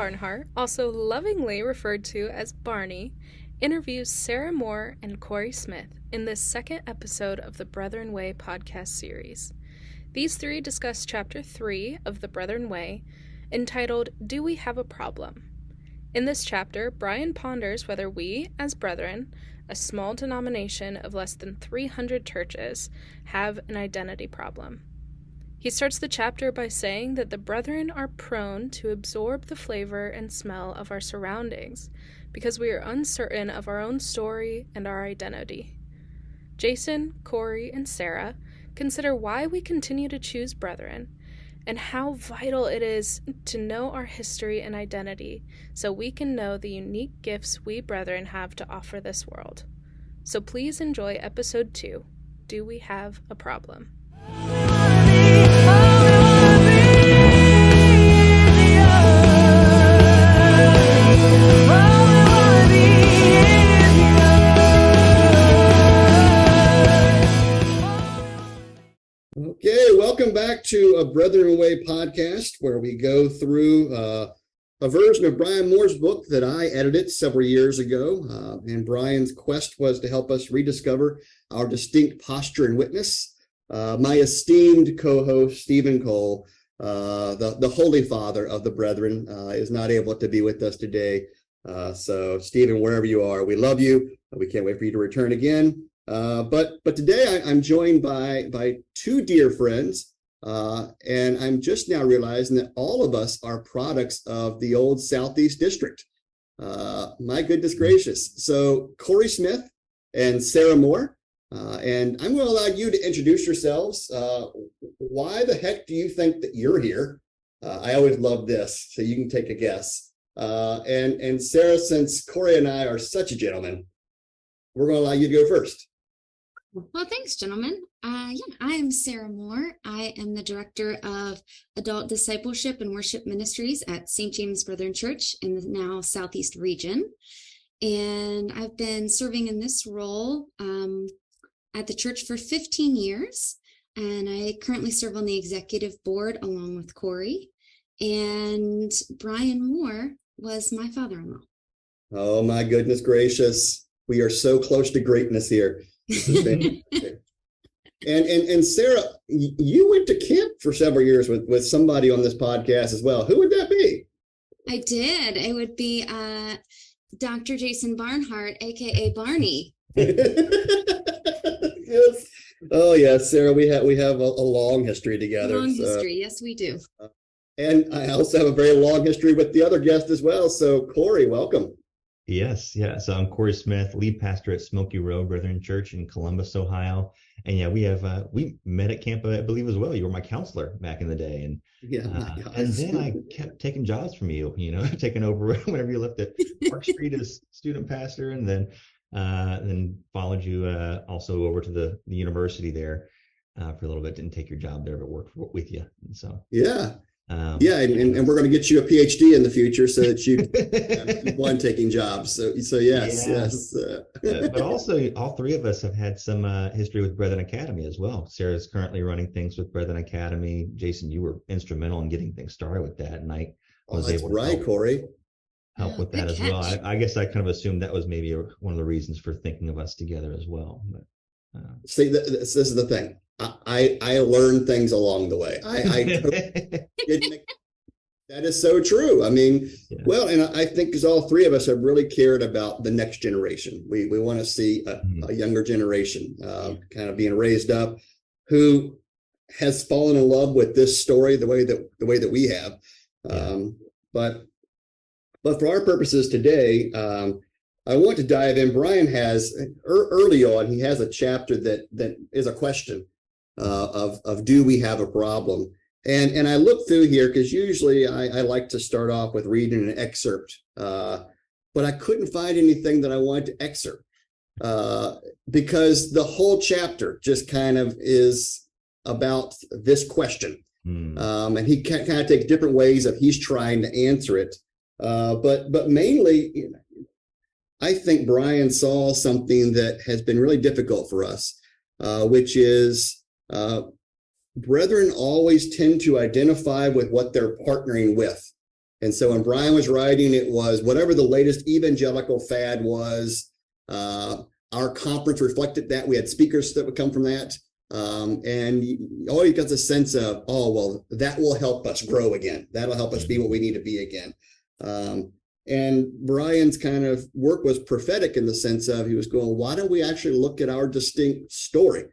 Barnhart, also lovingly referred to as Barney, interviews Sara Moore and Cory Smith in this second episode of the Brethren Way podcast series. These three discuss Chapter 3 of the Brethren Way, entitled, Do We Have a Problem? In this chapter, Brian ponders whether we, as brethren, a small denomination of less than 300 churches, have an identity problem. He starts the chapter by saying that the brethren are prone to absorb the flavor and smell of our surroundings because we are uncertain of our own story and our identity. Jason, Cory, and Sara consider why we continue to choose brethren and how vital it is to know our history and identity so we can know the unique gifts we brethren have to offer this world. So please enjoy episode 2, Do We Have a Problem? Okay, welcome back to a Brethren Way podcast where we go through a version of Brian Moore's book that I edited several years ago. And Brian's quest was to help us rediscover our distinct posture and witness. My esteemed co-host, Stephen Cole, the Holy Father of the Brethren, is not able to be with us today. So, Stephen, wherever you are, we love you. We can't wait for you to return again. But today I'm joined by two dear friends, and I'm just now realizing that all of us are products of the old Southeast District. My goodness gracious. So Cory Smith and Sara Moore, and I'm going to allow you to introduce yourselves. Why the heck do you think that you're here? I always love this, so you can take a guess. And Sara, since Cory and I are such a gentleman, we're going to allow you to go first. Well, thanks, gentlemen. I am Sara Moore. I am the Director of Adult Discipleship and Worship Ministries at St. James Brethren Church in the now Southeast region. And I've been serving in this role at the church for 15 years. And I currently serve on the executive board along with Cory. And Brian Moore was my father-in-law. Oh, my goodness gracious. We are so close to greatness here. And Sara, you went to camp for several years with somebody on this podcast as well. Who would that be? I did. It would be Dr. Jason Barnhart, aka Barney. Yes. Oh yes, Sara, we have a long history together. History, yes, we do. And I also have a very long history with the other guest as well. So Cory, welcome. Yes. So I'm Cory Smith, lead pastor at Smoky Row Brethren Church in Columbus, Ohio. And yeah, we met at camp, I believe, as well. You were my counselor back in the day. And and then I kept taking jobs from you, taking over whenever you left at Park Street as student pastor, and then followed you also over to the university there for a little bit. Didn't take your job there, but worked with you. And so and we're going to get you a PhD in the future so that you keep on taking jobs. So yes. But also, all three of us have had some history with Brethren Academy as well. Sara's currently running things with Brethren Academy. Jason, you were instrumental in getting things started with that, and I was able to Cory. Help with that as well. I guess I kind of assumed that was maybe one of the reasons for thinking of us together as well. But see, this is the thing. I learned things along the way. That is so true. I mean, well, and I think because all three of us have really cared about the next generation. We want to see a younger generation kind of being raised up who has fallen in love with this story the way that we have. But for our purposes today, I want to dive in. Brian has early on, he has a chapter that is a question of do we have a problem? And I look through here because usually I like to start off with reading an excerpt, but I couldn't find anything that I wanted to excerpt because the whole chapter just kind of is about this question. And he kind of takes different ways of he's trying to answer it. But mainly, I think Brian saw something that has been really difficult for us, which is brethren always tend to identify with what they're partnering with. And so when Brian was writing, it was whatever the latest evangelical fad was. Our conference reflected that. We had speakers that would come from that. And all you got the sense of, oh, well, that will help us grow again. That'll help us be what we need to be again. And Brian's kind of work was prophetic in the sense of he was going, why don't we actually look at our distinct story?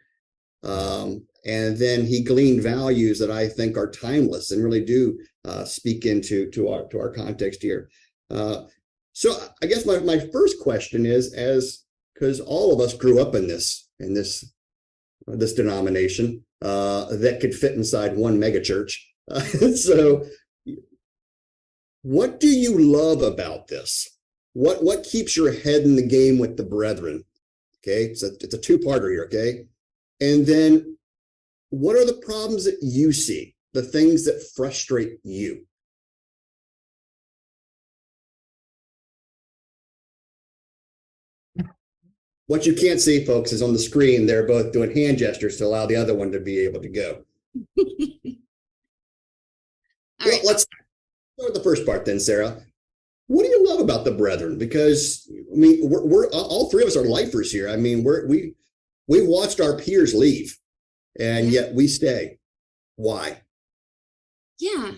And then he gleaned values that I think are timeless and really do speak into our context here. So I guess my first question is, because all of us grew up in this denomination that could fit inside one megachurch. So what do you love about this? What keeps your head in the game with the brethren? Okay, it's a two-parter here, okay? And then what are the problems that you see, the things that frustrate you? What you can't see, folks, is on the screen, they're both doing hand gestures to allow the other one to be able to go. Let's start with the first part then, Sarah. What do you love about the brethren? Because, I mean, we're all three of us are lifers here. I mean, we watched our peers leave, and yet we stay. Why? Yeah.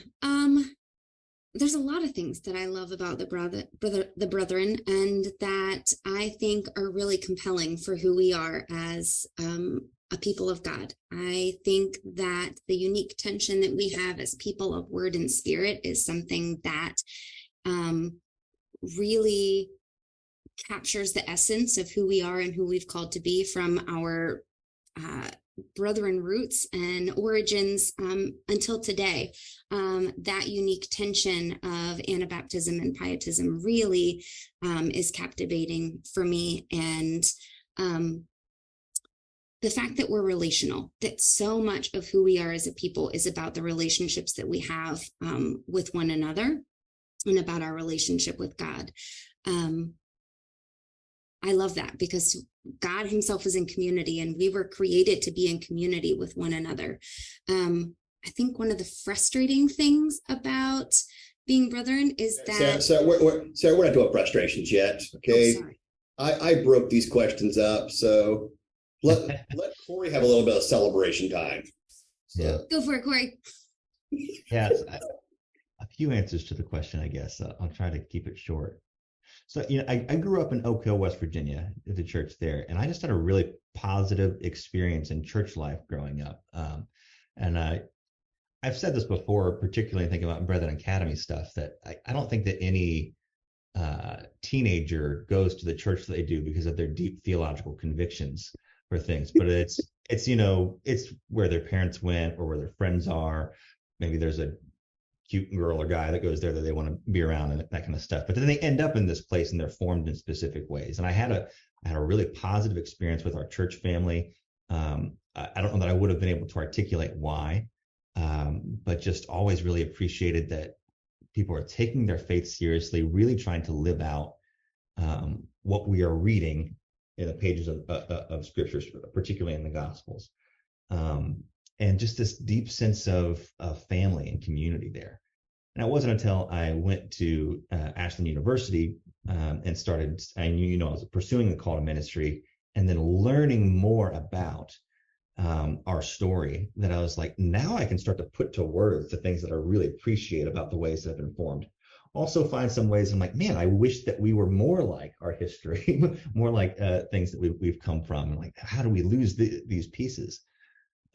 There's a lot of things that I love about the brethren, and that I think are really compelling for who we are as a people of God. I think that the unique tension that we have as people of word and spirit is something that really captures the essence of who we are and who we've called to be from our brethren roots and origins until today. That unique tension of Anabaptism and Pietism really is captivating for me. And the fact that we're relational, that so much of who we are as a people is about the relationships that we have with one another and about our relationship with God. I love that because God himself is in community, and we were created to be in community with one another. I think one of the frustrating things about being brethren is that... Sarah, we're not doing frustrations yet, okay? Oh, sorry. I broke these questions up, so let Cory have a little bit of celebration time. So. Yeah. Go for it, Cory. Yeah, a few answers to the question, I guess. I'll try to keep it short. So, I grew up in Oak Hill, West Virginia, at the church there, and I just had a really positive experience in church life growing up. And I've said this before, particularly thinking about Brethren Academy stuff, that I don't think that any teenager goes to the church that they do because of their deep theological convictions for things, but it's where their parents went or where their friends are. Maybe there's a cute girl or guy that goes there that they want to be around and that kind of stuff. But then they end up in this place and they're formed in specific ways. And I had a really positive experience with our church family. I don't know that I would have been able to articulate why, but just always really appreciated that people are taking their faith seriously, really trying to live out what we are reading in the pages of scriptures, particularly in the Gospels. And just this deep sense of family and community there. And it wasn't until I went to Ashland University and started, I was pursuing the call to ministry and then learning more about our story, that I was like, now I can start to put to words the things that I really appreciate about the ways that I've been formed. Also find some ways I'm like, man, I wish that we were more like our history, more like things that we've come from. And like, how do we lose these pieces?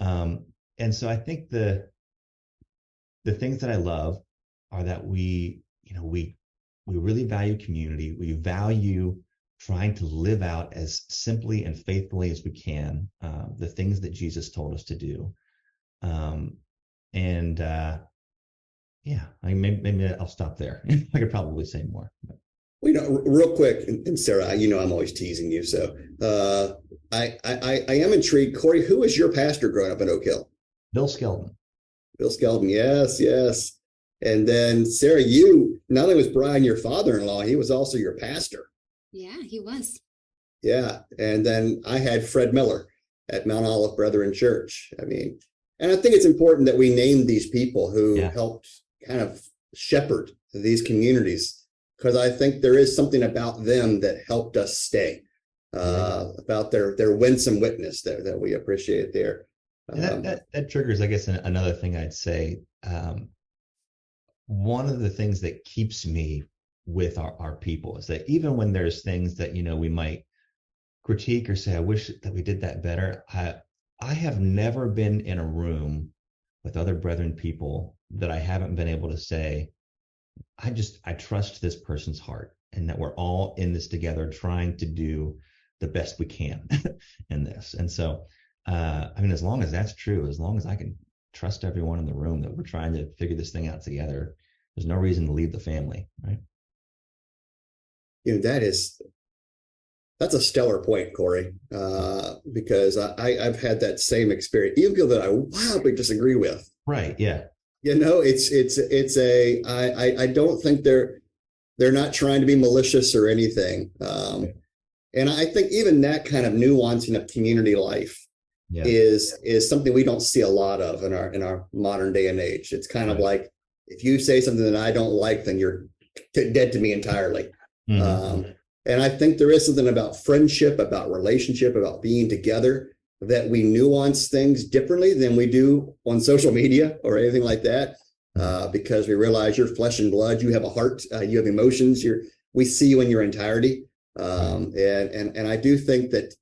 And so I think the things that I love are that we really value community. We value trying to live out as simply and faithfully as we can the things that Jesus told us to do. Maybe I'll stop there. I could probably say more. Well, real quick, and Sarah, I'm always teasing you, so I am intrigued. Cory, who was your pastor growing up in Oak Hill? Bill Skeldon. Bill Skeldon, yes. And then Sarah, you, not only was Brian your father-in-law, he was also your pastor. Yeah, he was. Yeah, and then I had Fred Miller at Mount Olive Brethren Church. And I think it's important that we name these people who helped kind of shepherd these communities, because I think there is something about them that helped us stay, about their winsome witness there that we appreciate there. And that triggers, I guess, another thing I'd say. One of the things that keeps me with our people is that even when there's things that, we might critique or say, I wish that we did that better. I have never been in a room with other brethren people that I haven't been able to say, I trust this person's heart, and that we're all in this together trying to do the best we can in this. And so, as long as that's true, as long as I can trust everyone in the room that we're trying to figure this thing out together, there's no reason to leave the family, right? That's a stellar point, Cory, because I've had that same experience, even people that I wildly disagree with. Right. Yeah. I don't think they're not trying to be malicious or anything. And I think even that kind of nuancing of community life is something we don't see a lot of in our modern day and age. It's kind of like, if you say something that I don't like, then you're dead to me entirely. Mm-hmm. And I think there is something about friendship, about relationship, about being together, that we nuance things differently than we do on social media or anything like that, because we realize you're flesh and blood, you have a heart, you have emotions, we see you in your entirety. And I do think that,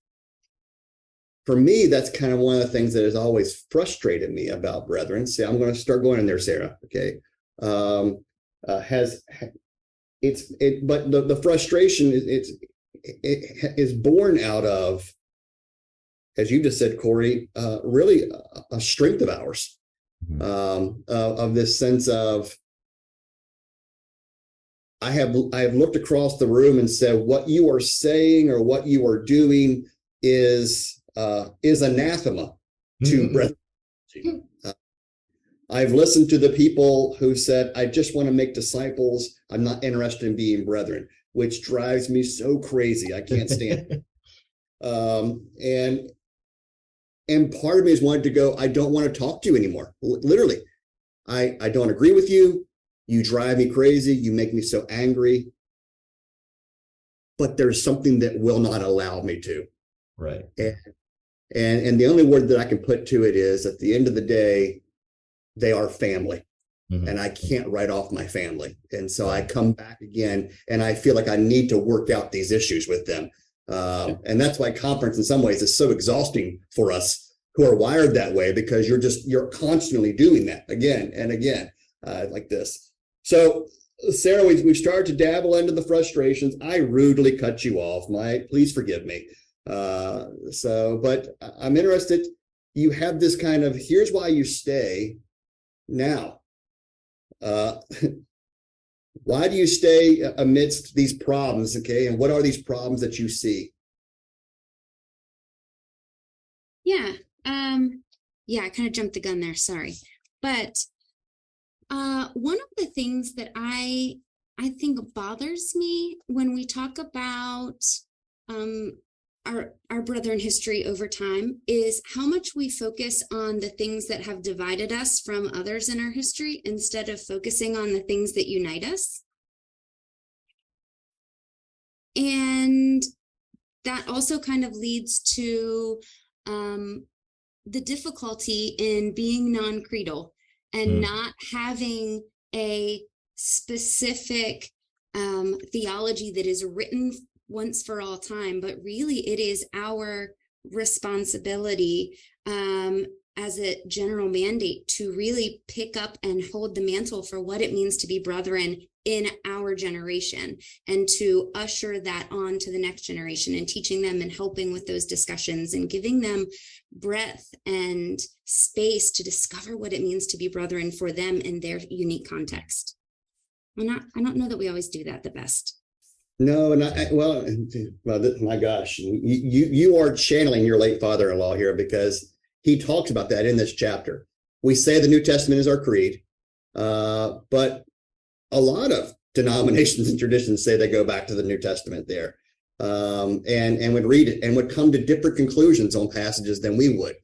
for me, that's kind of one of the things that has always frustrated me about brethren. See, I'm going to start going in there, Sara. Okay. But the frustration is born out of, as you just said, Cory, really a strength of ours, of this sense of, I have looked across the room and said, what you are saying or what you are doing is anathema to brethren. I've listened to the people who said, I just want to make disciples. I'm not interested in being brethren, which drives me so crazy. I can't stand it. And part of me is wanting to go, I don't want to talk to you anymore. Literally, I don't agree with you. You drive me crazy. You make me so angry. But there's something that will not allow me to. Right. And the only word that I can put to it is, at the end of the day, they are family. Mm-hmm. And I can't write off my family. And so I come back again, and I feel like I need to work out these issues with them. And that's why conference in some ways is so exhausting for us who are wired that way, because you're constantly doing that again and again, like this. So Sara, we've started to dabble into the frustrations. I rudely cut you off. Please forgive me. But I'm interested. You have this kind of, here's why you stay now. Why do you stay amidst these problems? Okay. And what are these problems that you see? Yeah. I kind of jumped the gun there. Sorry. But one of the things that I think bothers me when we talk about our brethren history over time is how much we focus on the things that have divided us from others in our history instead of focusing on the things that unite us. And that also kind of leads to the difficulty in being non-creedal and not having a specific theology that is written once for all time, but really it is our responsibility as a general mandate to really pick up and hold the mantle for what it means to be brethren in our generation, and to usher that on to the next generation, and teaching them and helping with those discussions and giving them breadth and space to discover what it means to be brethren for them in their unique context. I don't know that we always do that the best. No, my gosh, you are channeling your late father-in-law here, because he talks about that in this chapter. We say the New Testament is our creed, but a lot of denominations and traditions say they go back to the New Testament there, and would read it and would come to different conclusions on passages than we would.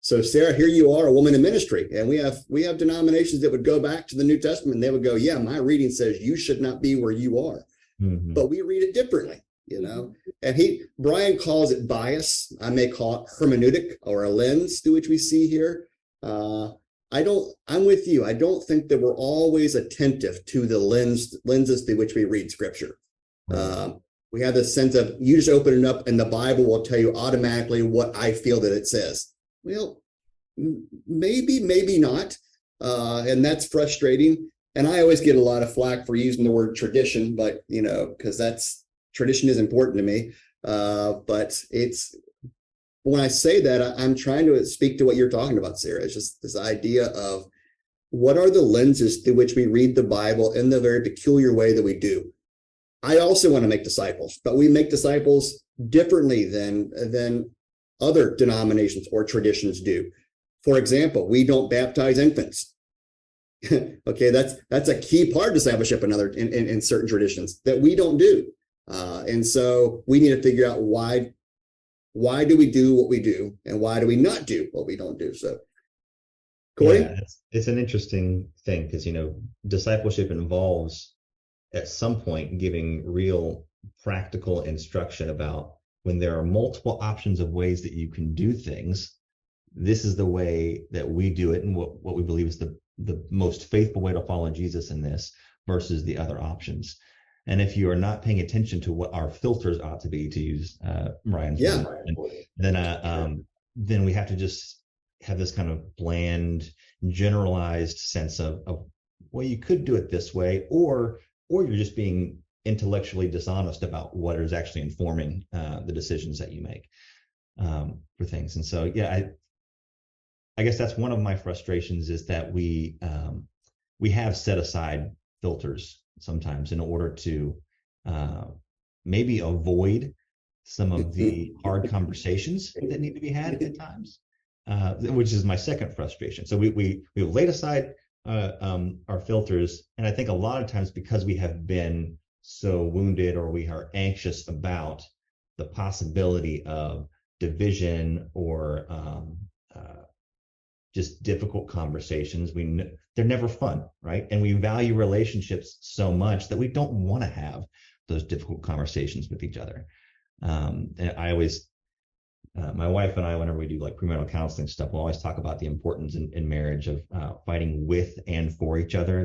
So Sara, here you are, a woman in ministry, and we have denominations that would go back to the New Testament and they would go, yeah, my reading says you should not be where you are. Mm-hmm. But we read it differently, and Brian calls it bias. I may call it hermeneutic, or a lens through which we see here. I'm with you. I don't think that we're always attentive to the lenses through which we read scripture. Right. We have this sense of, you just open it up and the Bible will tell you automatically what I feel that it says. Well, maybe not. And that's frustrating. And I always get a lot of flack for using the word tradition, but, because tradition is important to me. But when I say that, I'm trying to speak to what you're talking about, Sara. It's just this idea of what are the lenses through which we read the Bible in the very peculiar way that we do. I also want to make disciples, but we make disciples differently than other denominations or traditions do. For example, we don't baptize infants. Okay, that's a key part of discipleship in certain traditions that we don't do. And so we need to figure out why do we do what we do, and why do we not do what we don't do? So, Cory? Yeah, it's an interesting thing because, discipleship involves at some point giving real practical instruction about when there are multiple options of ways that you can do things, this is the way that we do it and what we believe is the most faithful way to follow Jesus in this versus the other options. And if you are not paying attention to what our filters ought to be, to use Ryan's word, then we have to just have this kind of bland, generalized sense of well, you could do it this way, or you're just being intellectually dishonest about what is actually informing the decisions that you make for things. And so, yeah, I guess that's one of my frustrations, is that we have set aside filters sometimes in order to maybe avoid some of the hard conversations that need to be had at times, which is my second frustration. So we've laid aside our filters, and I think a lot of times because we have been so wounded, or we are anxious about the possibility of division or just difficult conversations, they're never fun, right? And we value relationships so much that we don't want to have those difficult conversations with each other. And I always, my wife and I, whenever we do like premarital counseling stuff, we'll always talk about the importance in marriage of fighting with and for each other.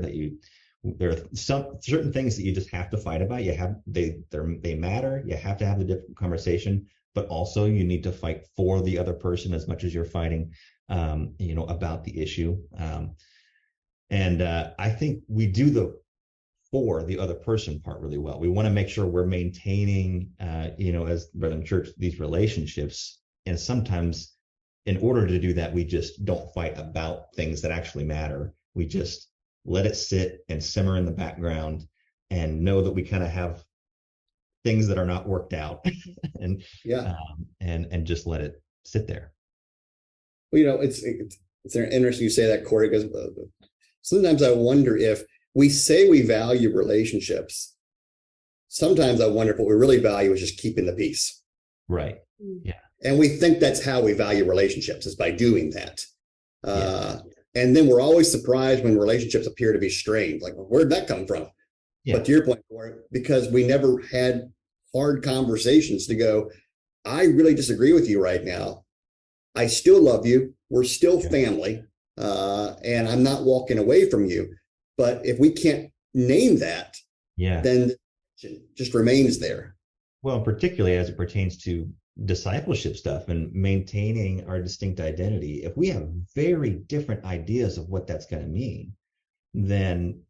There are some certain things that you just have to fight about. They matter. You have to have the difficult conversation, but also you need to fight for the other person as much as you're fighting, about the issue. And I think we do the for the other person part really well. We want to make sure we're maintaining, as Brethren Church, these relationships. And sometimes in order to do that, we just don't fight about things that actually matter. We just let it sit and simmer in the background and know that we kind of have things that are not worked out and just let it sit there. Well, it's interesting you say that, Cory, because sometimes I wonder if we say we value relationships. Sometimes I wonder if what we really value is just keeping the peace. Right. Yeah. And we think that's how we value relationships, is by doing that. And then we're always surprised when relationships appear to be strained. Like, where'd that come from? Yeah. But to your point, Cory, because we never had hard conversations to go, I really disagree with you right now. I still love you. We're still family. And I'm not walking away from you. But if we can't name that, then it just remains there. Well, particularly as it pertains to discipleship stuff and maintaining our distinct identity, if we have very different ideas of what that's going to mean, then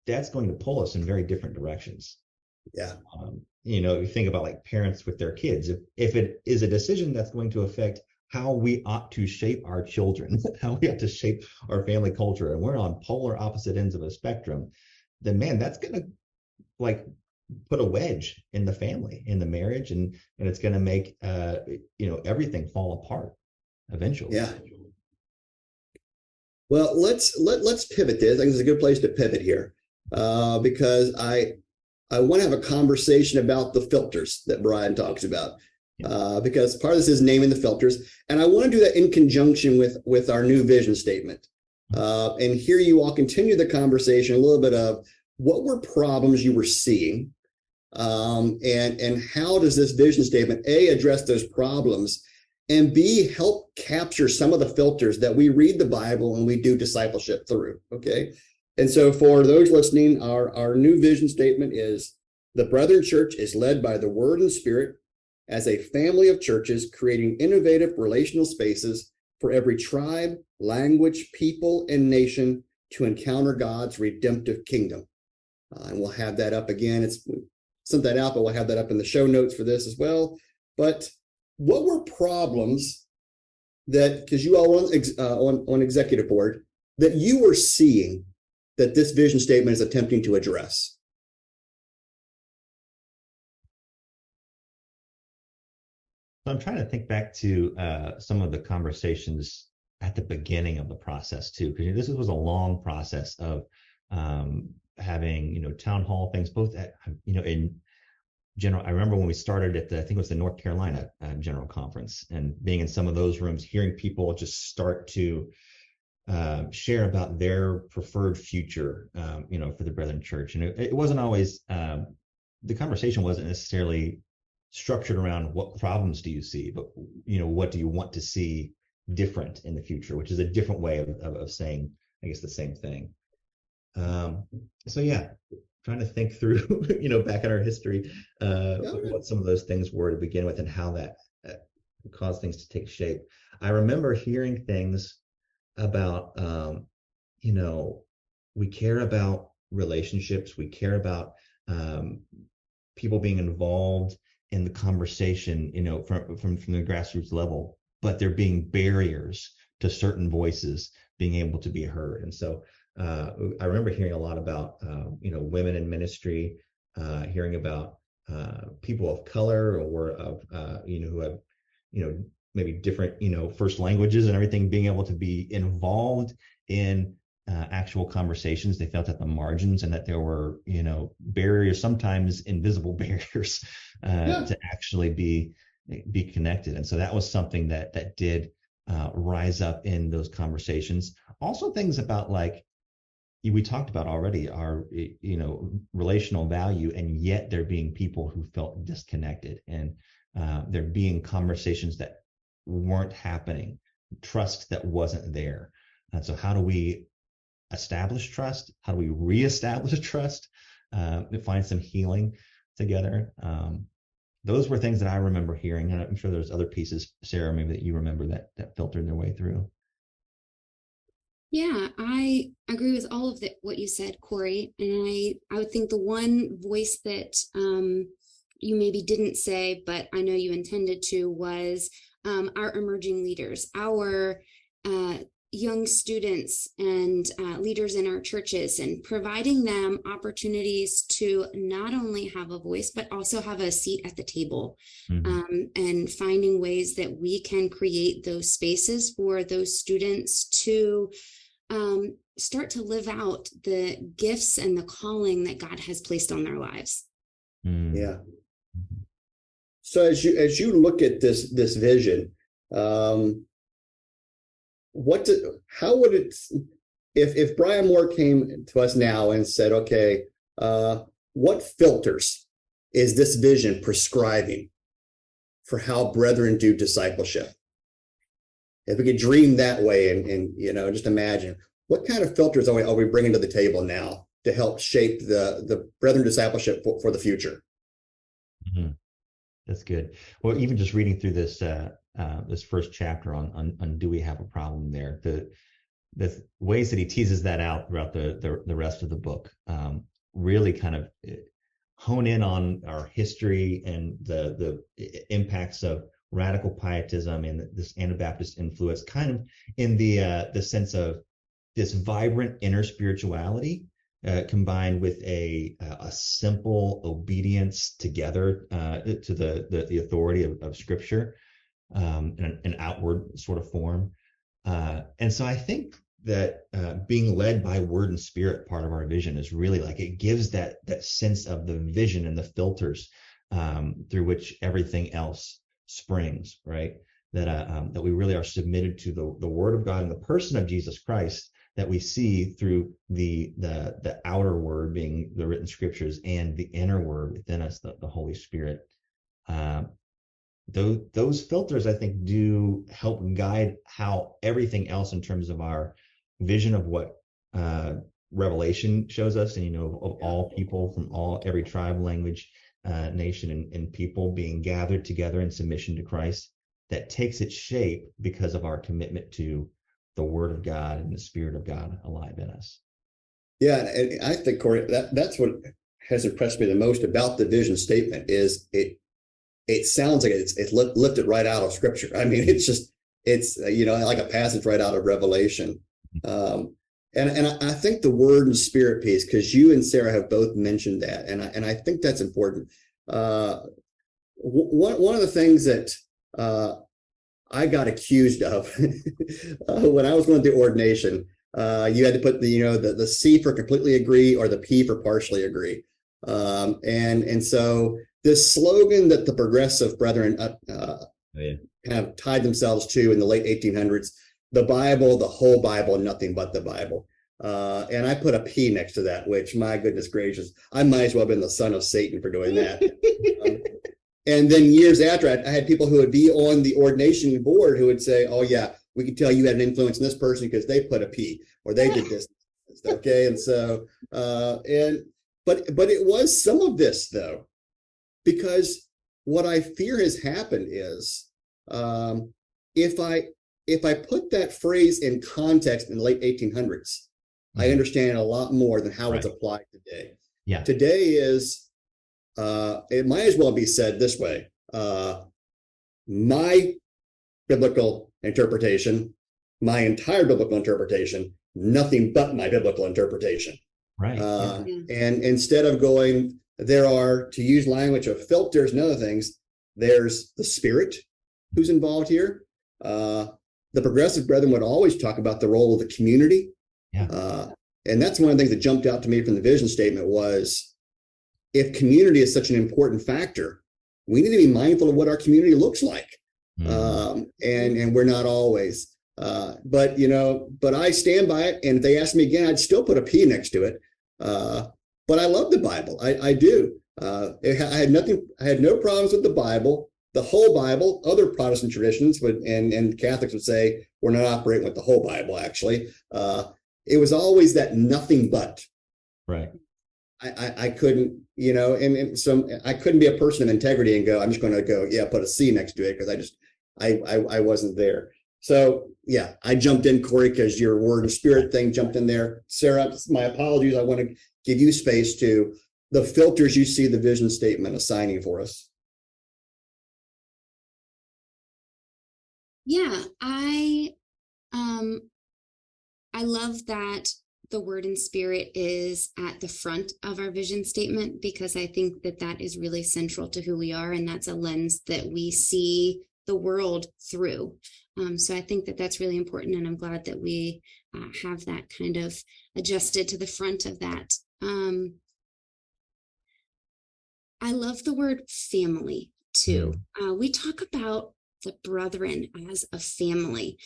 that's going to pull us in very different directions. Yeah. You think about like parents with their kids. If it is a decision that's going to affect how we ought to shape our children, how we ought to shape our family culture, and we're on polar opposite ends of a spectrum, then man, that's going to like put a wedge in the family, in the marriage, and it's going to make everything fall apart eventually. Yeah. Well, let's pivot this. I think it's a good place to pivot here, because I want to have a conversation about the filters that Brian talks about. because part of this is naming the filters. And I want to do that in conjunction with our new vision statement. And here you all continue the conversation, a little bit of what were problems you were seeing, and how does this vision statement, A, address those problems, and B, help capture some of the filters that we read the Bible and we do discipleship through, okay? And so for those listening, our new vision statement is: the Brethren Church is led by the Word and Spirit as a family of churches, creating innovative relational spaces for every tribe, language, people, and nation to encounter God's redemptive kingdom. And we'll have that up again. We sent that out, but we'll have that up in the show notes for this as well. But what were problems that, because you all were on executive board, that you were seeing that this vision statement is attempting to address? I'm trying to think back to some of the conversations at the beginning of the process too, because this was a long process of having, town hall things, both at, in general. I remember when we started at I think it was the North Carolina General Conference, and being in some of those rooms, hearing people just start to share about their preferred future, for the Brethren Church. And it wasn't always, the conversation wasn't necessarily structured around what problems do you see, but, what do you want to see different in the future, which is a different way of saying, I guess, the same thing. So yeah, trying to think through, back in our history, what some of those things were to begin with and how that caused things to take shape. I remember hearing things about, we care about relationships, we care about people being involved in the conversation, from the grassroots level, but there being barriers to certain voices being able to be heard. And so I remember hearing a lot about, women in ministry, hearing about people of color or of, who have, maybe different, first languages and everything, being able to be involved in actual conversations. They felt at the margins, and that there were, barriers, sometimes invisible barriers, to actually be connected. And so that was something that did rise up in those conversations. Also things about, like we talked about already, our, relational value, and yet there being people who felt disconnected, and there being conversations that weren't happening, trust that wasn't there. And so how do we establish trust? How do we reestablish trust? Find some healing together. Those were things that I remember hearing, and I'm sure there's other pieces, Sara, maybe that you remember that filtered their way through. Yeah, I agree with all of what you said, Cory. And I would think the one voice that you maybe didn't say, but I know you intended to, was our emerging leaders, our young students and leaders in our churches, and providing them opportunities to not only have a voice, but also have a seat at the table. And finding ways that we can create those spaces for those students to start to live out the gifts and the calling that God has placed on their lives. Yeah. So as you look at this vision, how would it, if Brian Moore came to us now and said, okay, what filters is this vision prescribing for how brethren do discipleship? If we could dream that way and just imagine, what kind of filters are we bringing to the table now to help shape the brethren discipleship for the future? Mm-hmm. That's good. Well, even just reading through this this first chapter on do we have a problem there, the ways that he teases that out throughout the rest of the book really kind of hone in on our history and the impacts of radical pietism and this Anabaptist influence, kind of in the sense of this vibrant inner spirituality combined with a simple obedience together to the authority of Scripture, an outward sort of form. And so I think that being led by Word and Spirit, part of our vision, is really like, it gives that sense of the vision and the filters through which everything else springs, right? That we really are submitted to the Word of God and the person of Jesus Christ that we see through the outer word being the written scriptures and the inner word within us, the Holy Spirit. Those filters, I think, do help guide how everything else in terms of our vision of what Revelation shows us, and of all people from every tribe, language, nation, and people being gathered together in submission to Christ, that takes its shape because of our commitment to the Word of God and the Spirit of God alive in us. Yeah, and I think, Cory, that's what has impressed me the most about the vision statement is it sounds like it's lifted right out of Scripture. I mean, it's like a passage right out of Revelation. And I think the Word and Spirit piece, because you and Sara have both mentioned that, and I think that's important. One of the things that I got accused of when I was going through ordination, you had to put the C for completely agree or the P for partially agree, and so this slogan that the progressive brethren kind of tied themselves to in the late 1800s, the Bible, the whole Bible, nothing but the Bible. And I put a P next to that, which, my goodness gracious, I might as well have been the son of Satan for doing that. And then years after, I had people who would be on the ordination board who would say, oh, yeah, we can tell you had an influence in this person because they put a P or they did this. Okay. And so, but it was some of this, though, because what I fear has happened is if I put that phrase in context in the late 1800s, I understand a lot more than how it's applied today. Yeah. Today is, it might as well be said this way. My biblical interpretation, my entire biblical interpretation, nothing but my biblical interpretation. Right. And instead of going, there are, to use language of filters and other things, there's the Spirit who's involved here. The progressive brethren would always talk about the role of the community. Yeah. And that's one of the things that jumped out to me from the vision statement was, if community is such an important factor, we need to be mindful of what our community looks like. And we're not always. But I stand by it. And if they ask me again, I'd still put a P next to it. But I love the Bible. I do. I had no problems with the Bible, the whole Bible. Other Protestant traditions and Catholics would say we're not operating with the whole Bible, actually. It was always that nothing but. Right. I couldn't, and so I couldn't be a person of integrity and go, I'm just going to go, put a C next to it, because I wasn't there. So yeah, I jumped in, Cory, because your Word and Spirit thing jumped in there. Sara, my apologies. I want to give you space to the filters you see the vision statement assigning for us. Yeah, I love that the Word and Spirit is at the front of our vision statement, because I think that is really central to who we are, and that's a lens that we see the world through. So I think that's really important, and I'm glad that we have that kind of adjusted to the front of that. I love the word family too. We talk about the brethren as a family.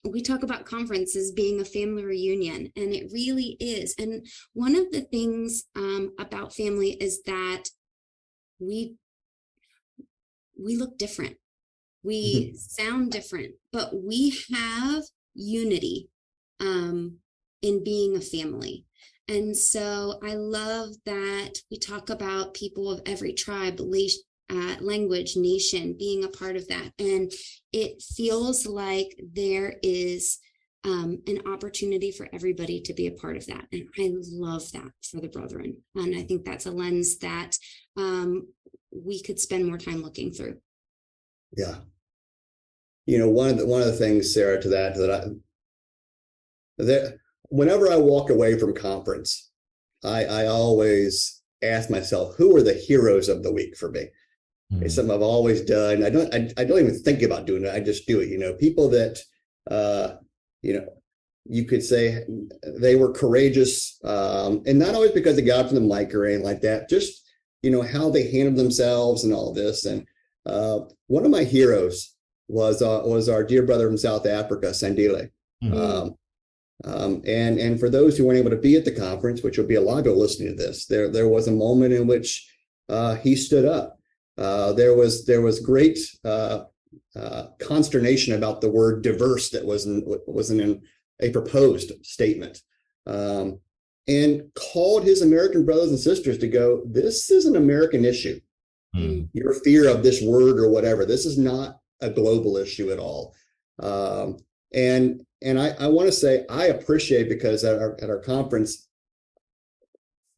We talk about conferences being a family reunion, and it really is. And one of the things about family is that we look different. We sound different, but we have unity in being a family. And so I love that we talk about people of every tribe, language, nation being a part of that. And it feels like there is an opportunity for everybody to be a part of that. And I love that for the brethren. And I think that's a lens that we could spend more time looking through. Yeah. One of the things, Sara, to that whenever I walk away from conference, I always ask myself, who are the heroes of the week for me? It's something I've always done. I don't even think about doing it. I just do it. People that, you could say they were courageous, and not always because they got up to the mic or anything like that, just, how they handled themselves and all this. And One of my heroes was our dear brother from South Africa, Sandile. And for those who weren't able to be at the conference, which will be a lot of people listening to this, there was a moment in which he stood up. There was great consternation about the word diverse that wasn't in a proposed statement, and called his American brothers and sisters to go, this is an American issue. Your fear of this word or whatever, this is not a global issue at all. And I want to say I appreciate, because at our conference,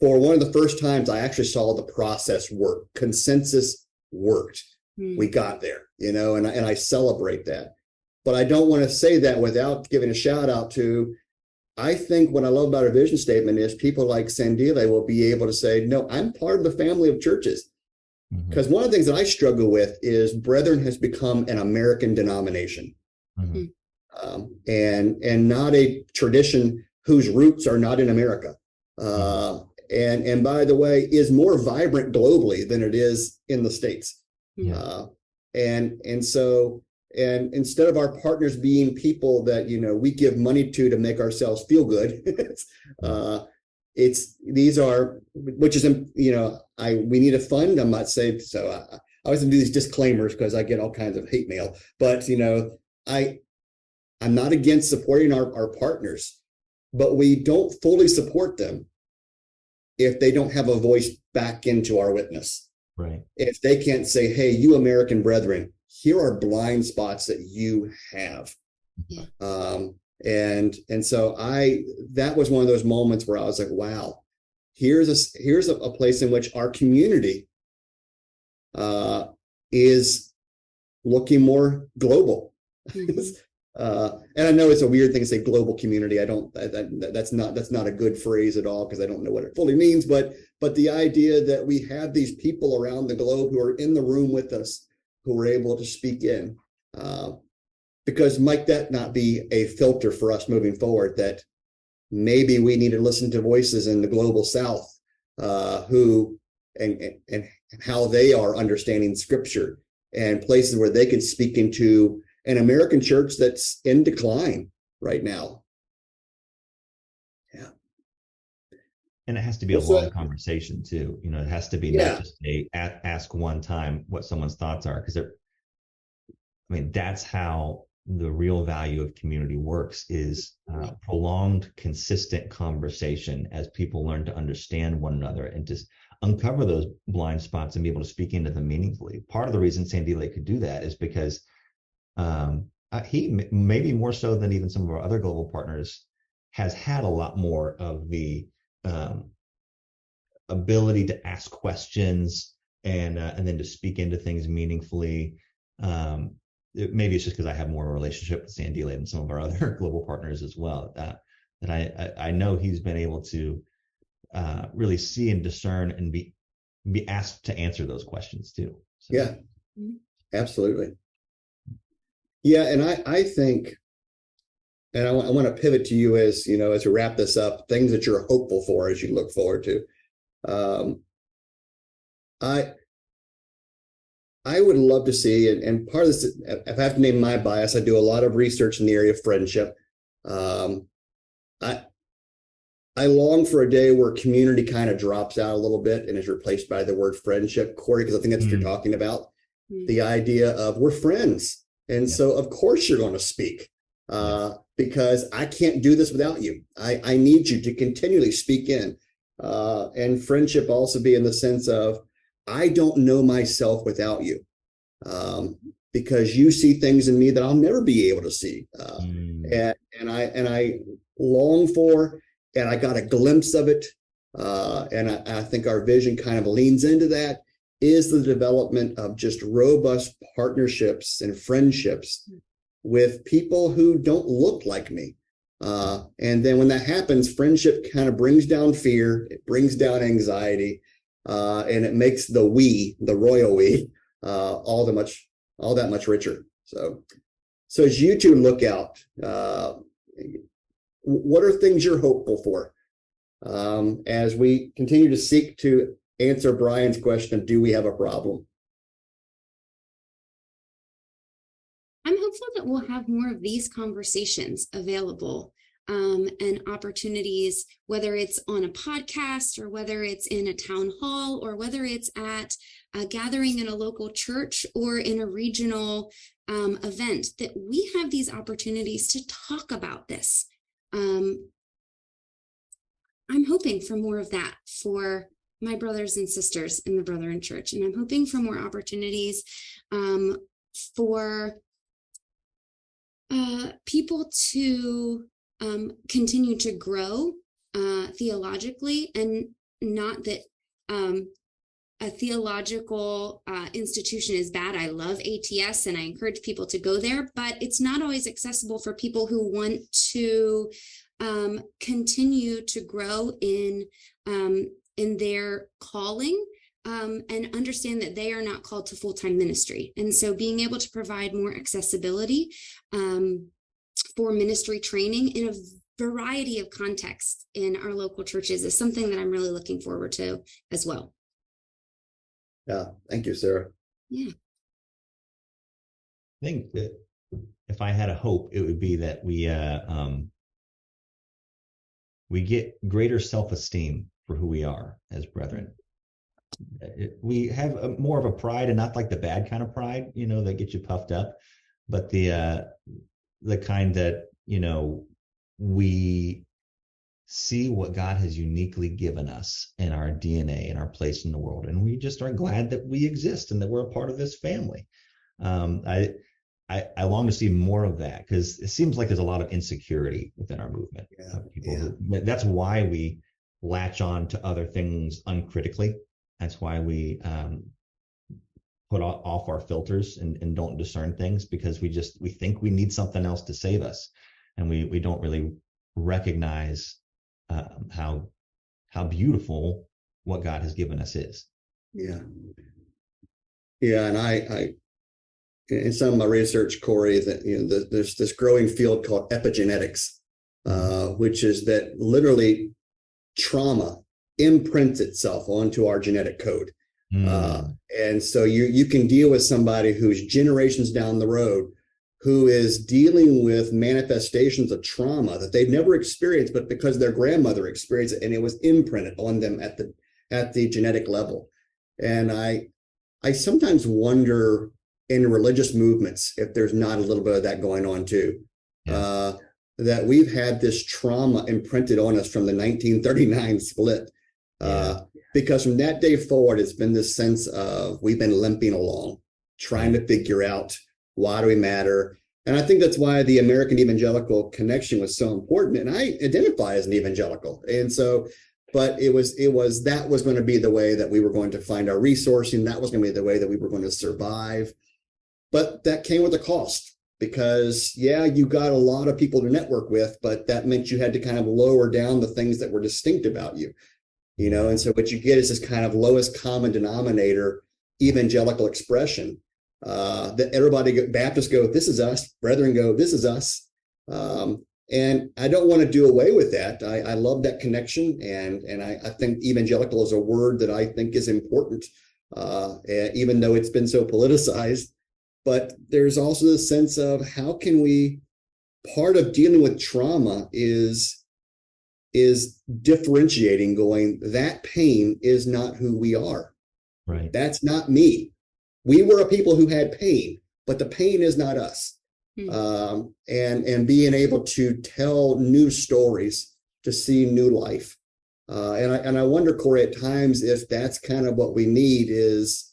for one of the first times, I actually saw the process work. Consensus worked. We got there, and I celebrate that. But I don't want to say that without giving a shout out to, I think what I love about our vision statement is people like Sandile will be able to say, no, I'm part of the family of churches. Because one of the things that I struggle with is Brethren has become an American denomination. And not a tradition whose roots are not in America. And by the way, is more vibrant globally than it is in the States. And so instead of our partners being people that, we give money to make ourselves feel good, these are, which is, we need a fund. I'm not saying, so I always do these disclaimers because I get all kinds of hate mail, but, I'm not against supporting our partners, but we don't fully support them if they don't have a voice back into our witness. Right. If they can't say, hey, you American brethren, here are blind spots that you have. And so that was one of those moments where I was like, wow, here's a place in which our community is looking more global. And I know it's a weird thing to say global community. That's not a good phrase at all, because I don't know what it fully means, but the idea that we have these people around the globe who are in the room with us, who are able to speak in, because might that not be a filter for us moving forward, that maybe we need to listen to voices in the global South, who and how they are understanding scripture, and places where they could speak into an American church that's in decline right now. And it has to be a long conversation too. It has to be not just ask one time what someone's thoughts are, because that's how the real value of community works, is prolonged, consistent conversation as people learn to understand one another and just uncover those blind spots and be able to speak into them meaningfully. Part of the reason Sandile could do that is because he, maybe more so than even some of our other global partners, has had a lot more of the ability to ask questions and then to speak into things meaningfully. Maybe it's just because I have more of a relationship with Sandile than some of our other global partners as well. That I know he's been able to really see and discern and be asked to answer those questions too. So. Yeah, absolutely. Yeah, and I think, and I want to pivot to you as we wrap this up, things that you're hopeful for as you look forward to. I would love to see, and part of this, if I have to name my bias, I do a lot of research in the area of friendship. I long for a day where community kind of drops out a little bit and is replaced by the word friendship, Cory, because I think that's what you're talking about. The idea of we're friends. And so, of course, you're going to speak because I can't do this without you. I need you to continually speak in. And friendship also be in the sense of, I don't know myself without you, because you see things in me that I'll never be able to see. And I long for, and I got a glimpse of it. And I think our vision kind of leans into that, is the development of just robust partnerships and friendships with people who don't look like me. And then when that happens, friendship kind of brings down fear, it brings down anxiety, and it makes the royal we, all that much richer. So as you two look out, what are things you're hopeful for as we continue to seek to answer Brian's question of, do we have a problem? that we'll have more of these conversations available, and opportunities, whether it's on a podcast or whether it's in a town hall or whether it's at a gathering in a local church or in a regional event, that we have these opportunities to talk about this. I'm hoping for more of that for my brothers and sisters in the Brethren Church, and I'm hoping for more opportunities for people to continue to grow theologically, and not that a theological institution is bad. I love ATS and I encourage people to go there, but it's not always accessible for people who want to continue to grow in their calling, and understand that they are not called to full-time ministry. And so being able to provide more accessibility for ministry training in a variety of contexts in our local churches is something that I'm really looking forward to as well. Yeah, thank you, Sara. Yeah. I think that if I had a hope, it would be that we get greater self-esteem for who we are as brethren. We have more of a pride, and not like the bad kind of pride, that gets you puffed up, but the kind that, we see what God has uniquely given us in our DNA and our place in the world. And we just are glad that we exist and that we're a part of this family. I long to see more of that, because it seems like there's a lot of insecurity within our movement. That's why we latch on to other things uncritically. That's why we put off our filters and don't discern things, because we think we need something else to save us. And we don't really recognize how beautiful what God has given us is. Yeah. And I in some of my research, Cory, that there's this growing field called epigenetics, which is that literally trauma imprints itself onto our genetic code. And so you can deal with somebody who's generations down the road, who is dealing with manifestations of trauma that they've never experienced, but because their grandmother experienced it and it was imprinted on them at the genetic level. And I sometimes wonder in religious movements if there's not a little bit of that going on too. That we've had this trauma imprinted on us from the 1939 split. Because from that day forward, it's been this sense of we've been limping along, trying to figure out, why do we matter? And I think that's why the American evangelical connection was so important. And I identify as an evangelical. And so, but that was going to be the way that we were going to find our resourcing. That was going to be the way that we were going to survive. But that came with a cost, because you got a lot of people to network with, but that meant you had to kind of lower down the things that were distinct about you. And so what you get is this kind of lowest common denominator evangelical expression that everybody, Baptists go, this is us, Brethren go, this is us. And I don't want to do away with that. I love that connection. And I think evangelical is a word that I think is important, even though it's been so politicized. But there's also the sense of how can we, part of dealing with trauma is differentiating, going, that pain is not who we are. Right. That's not me. We were a people who had pain, but the pain is not us. And being able to tell new stories, to see new life. And I wonder, Cory, at times if that's kind of what we need is,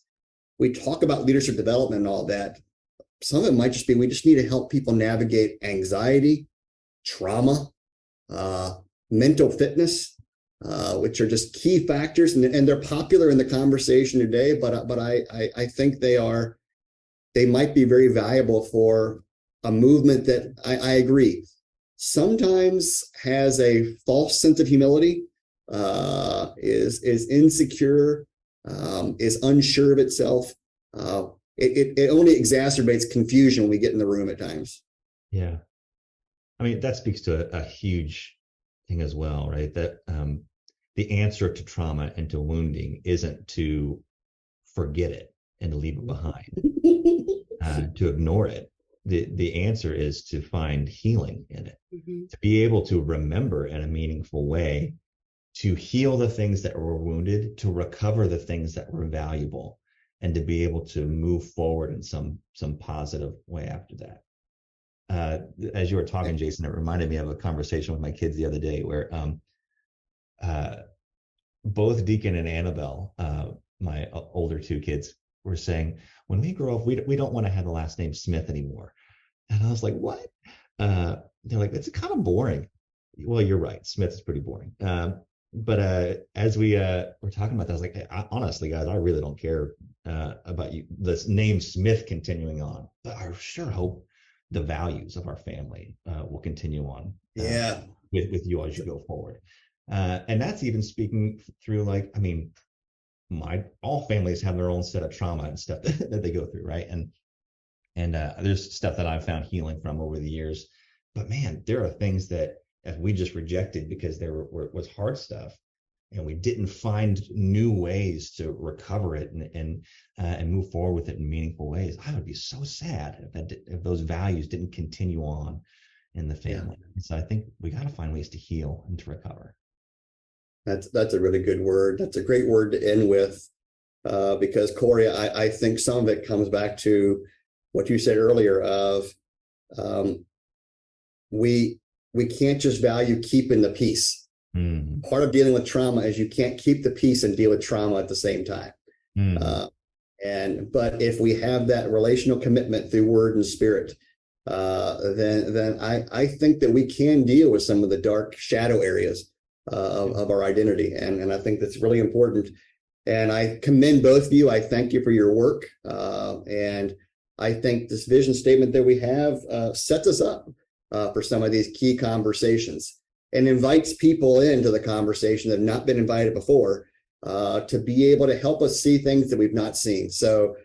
we talk about leadership development and all that. Some of it might just be, we just need to help people navigate anxiety, trauma, mental fitness, which are just key factors, and they're popular in the conversation today. But I think they might be very valuable for a movement that I agree sometimes has a false sense of humility, is insecure, is unsure of itself. It only exacerbates confusion when we get in the room at times. Yeah. I mean, that speaks to a huge thing as well, right? That the answer to trauma and to wounding isn't to forget it and to leave it behind, to ignore it. the answer is to find healing in it, to be able to remember in a meaningful way, to heal the things that were wounded, to recover the things that were valuable, and to be able to move forward in some positive way after that. As you were talking, Jason, it reminded me of a conversation with my kids the other day where both Deacon and Annabelle, my older two kids, were saying, when we grow up, we don't want to have the last name Smith anymore. And I was like, what? They're like, it's kind of boring. Well, you're right. Smith is pretty boring. But as we were talking about that, I was like, honestly, guys, I really don't care about you, this name Smith continuing on. But I sure hope the values of our family will continue on with you as you go forward. And that's even speaking through, like, I mean, all families have their own set of trauma and stuff that they go through, right? And there's stuff that I've found healing from over the years. But man, there are things that we just rejected because there was hard stuff, and we didn't find new ways to recover it and move forward with it in meaningful ways. I would be so sad if those values didn't continue on in the family. Yeah. So I think we got to find ways to heal and to recover. That's a really good word. That's a great word to end with, because Cory, I think some of it comes back to what you said earlier of we can't just value keeping the peace. Part of dealing with trauma is you can't keep the peace and deal with trauma at the same time. But if we have that relational commitment through word and spirit, then I think that we can deal with some of the dark shadow areas of our identity. And I think that's really important. And I commend both of you. I thank you for your work. And I think this vision statement that we have sets us up for some of these key conversations and invites people into the conversation that have not been invited before to be able to help us see things that we've not seen. So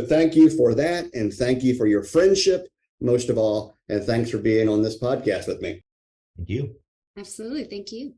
thank you for that. And thank you for your friendship, most of all. And thanks for being on this podcast with me. Thank you. Absolutely. Thank you.